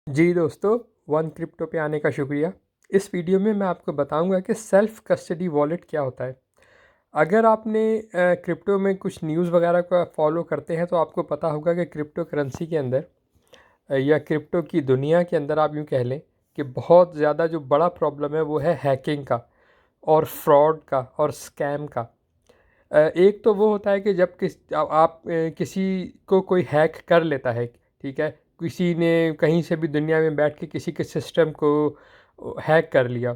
जी दोस्तों, one crypto पे आने का शुक्रिया। इस वीडियो में मैं आपको बताऊंगा कि सेल्फ कस्टडी वॉलेट क्या होता है। अगर आपने क्रिप्टो में कुछ न्यूज़ वगैरह का फॉलो करते हैं तो आपको पता होगा कि क्रिप्टो करेंसी के अंदर या क्रिप्टो की दुनिया के अंदर आप यूँ कह लें कि बहुत ज़्यादा जो बड़ा प्रॉब्लम है वो है हैकिंग का और फ्रॉड का और स्कैम का। एक तो वो होता है कि जब आप किसी को कोई हैक कर लेता है, ठीक है, किसी ने कहीं से भी दुनिया में बैठ के किसी के सिस्टम को हैक कर लिया।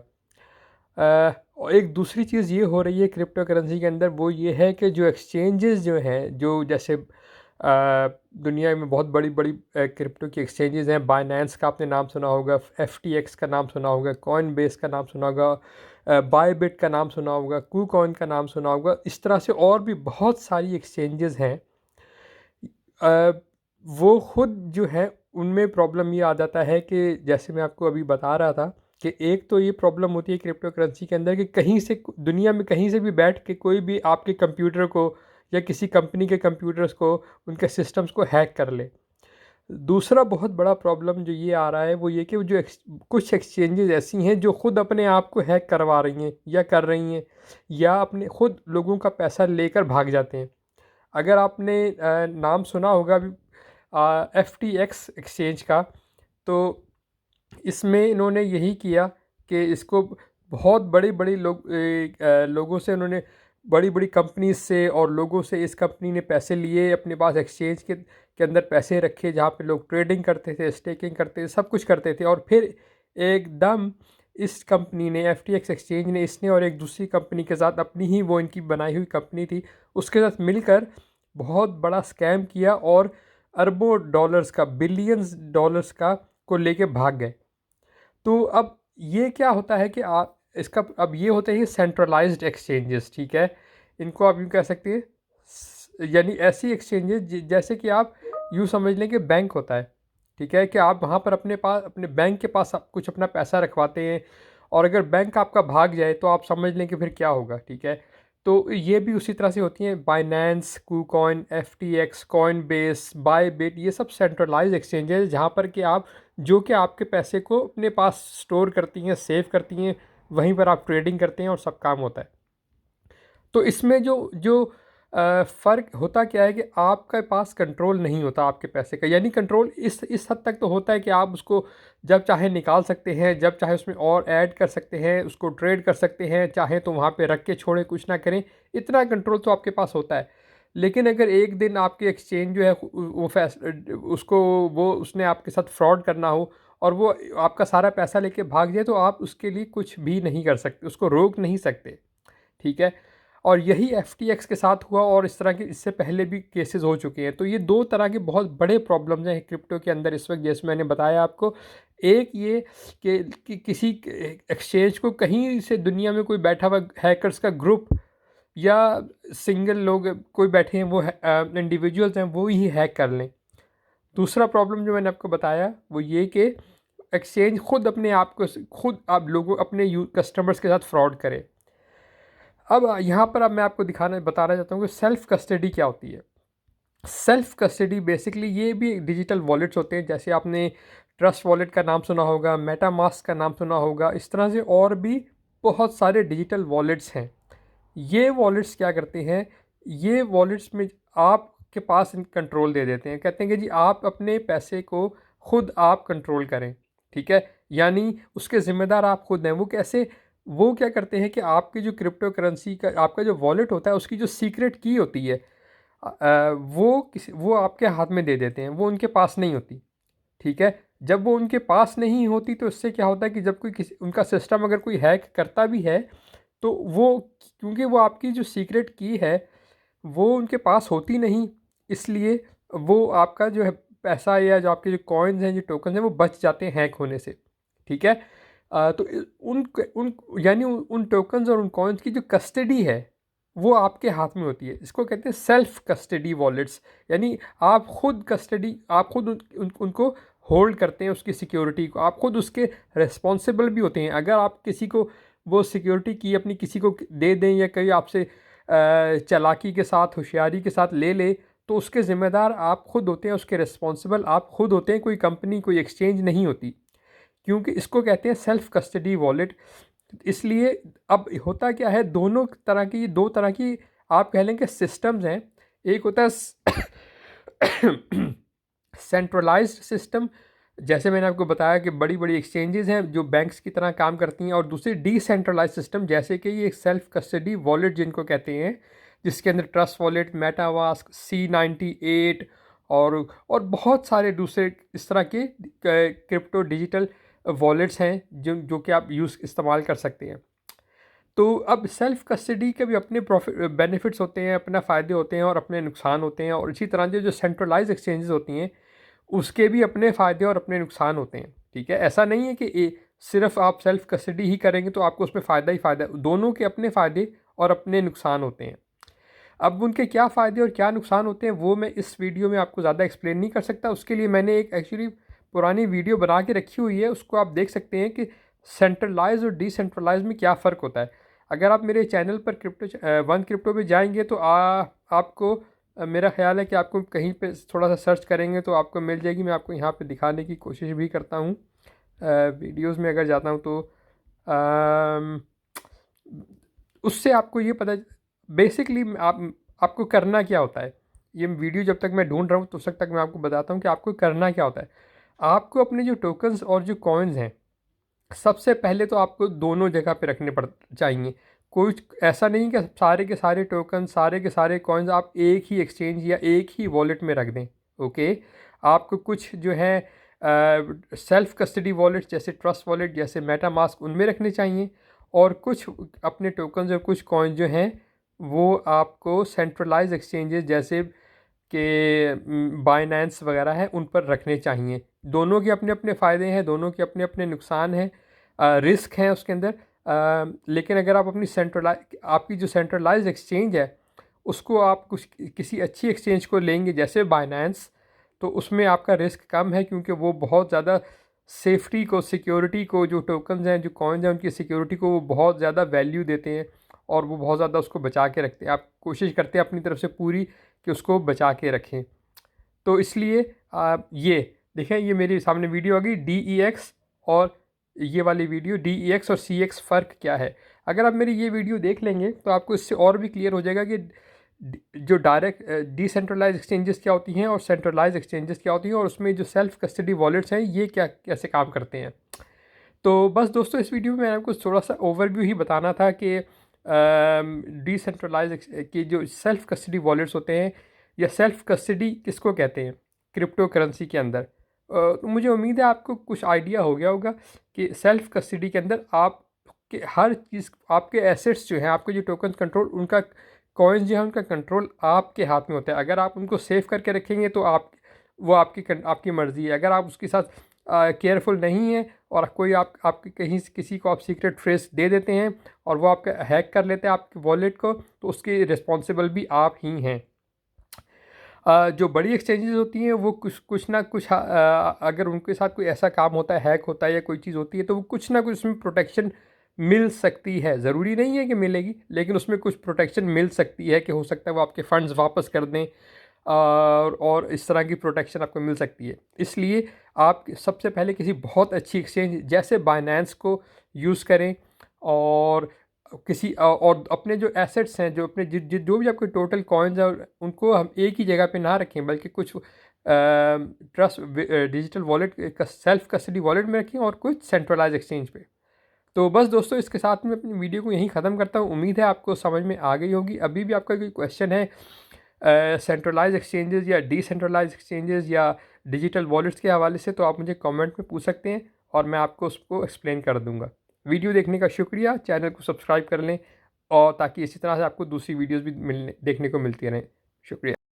और एक दूसरी चीज़ ये हो रही है क्रिप्टो करेंसी के अंदर, वो ये है कि जो एक्सचेंजेस जो हैं, जो जैसे दुनिया में बहुत बड़ी बड़ी क्रिप्टो की एक्सचेंजेस हैं। बाइनेंस का आपने नाम सुना होगा, FTX का नाम सुना होगा, कॉइन बेस का नाम सुना होगा, बायबिट का नाम सुना होगा, कूकॉइन का नाम सुना होगा। इस तरह से और भी बहुत सारी एक्सचेंजेस हैं। अ, वो खुद जो है उनमें प्रॉब्लम ये आ जाता है कि जैसे मैं आपको अभी बता रहा था कि एक तो ये प्रॉब्लम होती है क्रिप्टो करेंसी के अंदर कि कहीं से दुनिया में कहीं से भी बैठ के कोई भी आपके कंप्यूटर को या किसी कंपनी के कंप्यूटर्स को, उनके सिस्टम्स को हैक कर ले। दूसरा बहुत बड़ा प्रॉब्लम जो ये आ रहा है वो ये कि कुछ एक्सचेंजेस ऐसी हैं जो खुद अपने आप को हैक करवा रही हैं या कर रही हैं, या अपने खुद लोगों का पैसा लेकर भाग जाते हैं। अगर आपने नाम सुना होगा अभी FTX एक्सचेंज का, तो इसमें इन्होंने यही किया कि इसको बहुत बड़ी बड़ी लोगों से उन्होंने, बड़ी बड़ी कंपनी से और लोगों से इस कंपनी ने पैसे लिए, अपने पास एक्सचेंज के अंदर पैसे रखे जहाँ पे लोग ट्रेडिंग करते थे, स्टेकिंग करते थे, सब कुछ करते थे। और फिर एकदम इस कंपनी ने, FTX एक्सचेंज ने, इसने और एक दूसरी कंपनी के साथ, अपनी ही वो इनकी बनाई हुई कंपनी थी, उसके साथ मिलकर बहुत बड़ा स्कैम किया और अरबों डॉलर्स का, बिलियंस डॉलर्स का को लेके भाग गए। तो अब ये क्या होता है कि आप इसका, अब ये होते हैं सेंट्रलाइज्ड एक्सचेंजेस, ठीक है। इनको आप यूँ कह सकते हैं यानी ऐसी एक्सचेंजेस जैसे कि आप यूँ समझ लें कि बैंक होता है, ठीक है, कि आप वहाँ पर अपने पास, अपने बैंक के पास आप कुछ अपना पैसा रखवाते हैं, और अगर बैंक आपका भाग जाए तो आप समझ लें कि फिर क्या होगा, ठीक है। तो ये भी उसी तरह से होती हैं। Binance, KuCoin, FTX, coin base, Bybit, ये सब सेंट्रलाइज एक्सचेंजेस जहाँ पर कि आप, जो कि आपके पैसे को अपने पास स्टोर करती हैं, सेव करती हैं, वहीं पर आप ट्रेडिंग करते हैं और सब काम होता है। तो इसमें जो जो फ़र्क होता क्या है कि आपके पास कंट्रोल नहीं होता आपके पैसे का। यानी कंट्रोल इस हद तक तो होता है कि आप उसको जब चाहे निकाल सकते हैं, जब चाहे उसमें और ऐड कर सकते हैं, उसको ट्रेड कर सकते हैं, चाहे तो वहाँ पे रख के छोड़ें, कुछ ना करें, इतना कंट्रोल तो आपके पास होता है। लेकिन अगर एक दिन आपकी एक्सचेंज जो है वो उसको, वो उसने आपके साथ फ्रॉड करना हो और वो आपका सारा पैसा लेके भाग जाए, तो आप उसके लिए कुछ भी नहीं कर सकते, उसको रोक नहीं सकते, ठीक है। और यही FTX के साथ हुआ, और इस तरह के इससे पहले भी केसेस हो चुके हैं। तो ये दो तरह के बहुत बड़े प्रॉब्लम्स हैं क्रिप्टो के अंदर इस वक्त, जैसे मैंने बताया आपको। एक ये कि किसी एक्सचेंज को कहीं से दुनिया में कोई बैठा हुआ हैकर्स का ग्रुप या सिंगल लोग कोई बैठे हैं, वो इंडिविजुअल्स हैं, वो ही हैक कर लें। दूसरा प्रॉब्लम जो मैंने आपको बताया वो ये कि एक्सचेंज खुद अपने आप को, खुद आप लोगों, अपने कस्टमर्स के साथ फ्रॉड करे। अब यहाँ पर अब मैं आपको बताना चाहता हूँ कि सेल्फ कस्टडी क्या होती है। सेल्फ कस्टडी बेसिकली ये भी डिजिटल वॉलेट्स होते हैं, जैसे आपने ट्रस्ट वॉलेट का नाम सुना होगा, मेटामास्क का नाम सुना होगा, इस तरह से और भी बहुत सारे डिजिटल वॉलेट्स हैं। ये वॉलेट्स क्या करते हैं, ये वॉलेट्स में आपके पास कंट्रोल दे देते हैं, कहते हैं कि जी आप अपने पैसे को खुद आप कंट्रोल करें, ठीक है। यानी उसके ज़िम्मेदार आप खुद हैं। वो कैसे, वो क्या करते हैं कि आपकी जो क्रिप्टो करेंसी का आपका जो वॉलेट होता है, उसकी जो सीक्रेट की होती है, वो आपके हाथ में दे देते हैं, वो उनके पास नहीं होती, ठीक है। जब वो उनके पास नहीं होती तो इससे क्या होता है कि जब कोई किसी उनका सिस्टम अगर कोई हैक करता भी है, तो वो, क्योंकि वो आपकी जो सीक्रेट की है वो उनके पास होती नहीं, इसलिए वो आपका जो है पैसा या जो आपके जो कॉइन्स हैं, जो टोकन हैं, वो बच जाते हैं हैक होने से, ठीक है। तो उन उन यानी उन टोकन्स और उन कॉइन्स की जो कस्टडी है वो आपके हाथ में होती है। इसको कहते हैं सेल्फ कस्टडी वॉलेट्स। यानी आप खुद कस्टडी, आप खुद उनको होल्ड करते हैं, उसकी सिक्योरिटी को आप खुद उसके रिस्पॉन्सिबल भी होते हैं। अगर आप किसी को वो सिक्योरिटी की अपनी किसी को दे दें, या कहीं आपसे चालाकी के साथ, होशियारी के साथ ले ले, तो उसके ज़िम्मेदार आप खुद होते हैं, उसके रिस्पॉन्सिबल आप खुद होते हैं, कोई कंपनी कोई एक्सचेंज नहीं होती, क्योंकि इसको कहते हैं सेल्फ कस्टडी वॉलेट। इसलिए अब होता क्या है, दो तरह की आप कह लें कि सिस्टम्स हैं। एक होता है सेंट्रलाइज्ड सिस्टम, जैसे मैंने आपको बताया कि बड़ी बड़ी एक्सचेंजेस हैं जो बैंक्स की तरह काम करती हैं, और दूसरी डिसेंट्रलाइज्ड सिस्टम, जैसे कि ये सेल्फ कस्टडी वॉलेट जिनको कहते हैं, जिसके अंदर ट्रस्ट वॉलेट, मेटामास्क, C98 और बहुत सारे दूसरे इस तरह के क्रिप्टो डिजिटल वॉलेट्स हैं जो कि आप इस्तेमाल कर सकते हैं। तो अब सेल्फ कस्टडी के भी अपने बेनिफिट्स होते हैं, अपना फ़ायदे होते हैं और अपने नुकसान होते हैं, और इसी तरह जो सेंट्रलाइज एक्सचेंजेस होती हैं उसके भी अपने फ़ायदे और अपने नुकसान होते हैं। ठीक है, ऐसा नहीं है कि सिर्फ आप सेल्फ कस्टडी ही करेंगे तो आपको उसमें फ़ायदा ही फ़ायदा, दोनों के अपने फ़ायदे और अपने नुकसान होते हैं। अब उनके क्या फ़ायदे और क्या नुकसान होते हैं वो मैं इस वीडियो में आपको ज़्यादा एक्सप्लेन नहीं कर सकता। उसके लिए मैंने एक एक्चुअली पुरानी वीडियो बना के रखी हुई है, उसको आप देख सकते हैं कि सेंट्रलाइज और डिसेंट्रलाइज में क्या फ़र्क होता है। अगर आप मेरे चैनल पर वन क्रिप्टो पे जाएंगे तो आपको मेरा ख्याल है कि आपको कहीं पे थोड़ा सा सर्च करेंगे तो आपको मिल जाएगी। मैं आपको यहाँ पे दिखाने की कोशिश भी करता हूँ, वीडियोज़ में अगर जाता हूँ तो उससे आपको ये पता बेसिकली आपको करना क्या होता है। ये वीडियो जब तक मैं ढूंढ रहा हूँ तो उस तक मैं आपको बताता हूँ कि आपको करना क्या होता है। आपको अपने जो टोकन्स और जो कॉइन्स हैं, सबसे पहले तो आपको दोनों जगह पे रखने पड़ चाहिए। कोई ऐसा नहीं कि सारे के सारे टोकन, सारे के सारे कॉइन्स आप एक ही एक्सचेंज या एक ही वॉलेट में रख दें। ओके, आपको कुछ जो है सेल्फ कस्टडी वॉलेट जैसे ट्रस्ट वॉलेट जैसे मेटामास्क उनमें रखने चाहिए, और कुछ अपने टोकन्स और कुछ कॉइन जो हैं वो आपको सेंट्रलाइज एक्सचेंजेस जैसे कि बाइनेंस वगैरह है उन पर रखने चाहिए। दोनों के अपने अपने फ़ायदे हैं, दोनों के अपने अपने नुकसान हैं, रिस्क हैं उसके अंदर। लेकिन अगर आप आपकी जो सेंट्रलाइज एक्सचेंज है उसको आप किसी अच्छी एक्सचेंज को लेंगे जैसे बाइनेंस, तो उसमें आपका रिस्क कम है, क्योंकि वो बहुत ज़्यादा सेफ्टी को, सिक्योरिटी को, जो टोकन्स हैं जो कॉइन्स हैं उनकी सिक्योरिटी को वो बहुत ज़्यादा वैल्यू देते हैं, और वो बहुत ज़्यादा उसको बचा के रखते हैं। आप कोशिश करते हैं अपनी तरफ से पूरी कि उसको बचा के रखें। तो इसलिए आप ये देखें, ये मेरे सामने वीडियो आ गई DEX, और ये वाली वीडियो DEX और CX फ़र्क क्या है। अगर आप मेरी ये वीडियो देख लेंगे तो आपको इससे और भी क्लियर हो जाएगा कि जो डायरेक्ट डिसेंट्रलाइज एक्सचेंजेस क्या होती हैं और सेंट्रलाइज एक्सचेंजेस क्या होती हैं, और उसमें जो सेल्फ कस्टडी वॉलेट्स हैं ये क्या कैसे काम करते हैं। तो बस दोस्तों, इस वीडियो में मैंने आपको थोड़ा सा ओवरव्यू ही बताना था कि डिसेंट्रलाइज की जो सेल्फ कस्टडी वॉलेट्स होते हैं या सेल्फ कस्टडी किसको कहते हैं क्रिप्टो करेंसी के अंदर। तो मुझे उम्मीद है आपको कुछ आइडिया हो गया होगा कि सेल्फ कस्टडी के अंदर आप के हर चीज़, आपके एसेट्स जो हैं, आपके जो टोकन कंट्रोल, उनका कॉइन्स जो है उनका कंट्रोल आपके हाथ में होता है। अगर आप उनको सेव करके रखेंगे तो वो आपकी मर्ज़ी है। अगर आप उसके साथ केयरफुल नहीं है और कोई आपके कहीं किसी को आप सीक्रेट फ्रेज दे देते हैं और वो आपका हैक कर लेते हैं आपके वॉलेट को, तो उसके रिस्पॉन्सिबल भी आप ही हैं। जो बड़ी एक्सचेंजेस होती हैं वो कुछ ना कुछ अगर उनके साथ कोई ऐसा काम होता है, हैक होता है या कोई चीज़ होती है, तो वो कुछ ना कुछ उसमें प्रोटेक्शन मिल सकती है। ज़रूरी नहीं है कि मिलेगी, लेकिन उसमें कुछ प्रोटेक्शन मिल सकती है कि हो सकता है वो आपके फ़ंड्स वापस कर दें, और इस तरह की प्रोटेक्शन आपको मिल सकती है। इसलिए आप सबसे पहले किसी बहुत अच्छी एक्सचेंज जैसे बाइनेंस को यूज़ करें, और और अपने जो एसेट्स हैं, जो अपने जो भी आपके टोटल कॉइन्स हैं, उनको हम एक ही जगह पे ना रखें, बल्कि कुछ ट्रस्ट डिजिटल वॉलेट का सेल्फ कस्टडी वॉलेट में रखें और कुछ सेंट्रलाइज एक्सचेंज पे। तो बस दोस्तों, इसके साथ में अपनी वीडियो को यहीं ख़त्म करता हूँ। उम्मीद है आपको समझ में आ गई होगी। अभी भी आपका कोई क्वेश्चन है सेंट्रलाइज एक्सचेंजेस या डिसेंट्रलाइज एक्सचेंजेस या डिजिटल वॉलेट्स के हवाले से, तो आप मुझे कमेंट में पूछ सकते हैं और मैं आपको उसको एक्सप्लेन कर दूंगा। वीडियो देखने का शुक्रिया। चैनल को सब्सक्राइब कर लें, और ताकि इसी तरह से आपको दूसरी वीडियोस भी देखने को मिलती रहें। शुक्रिया।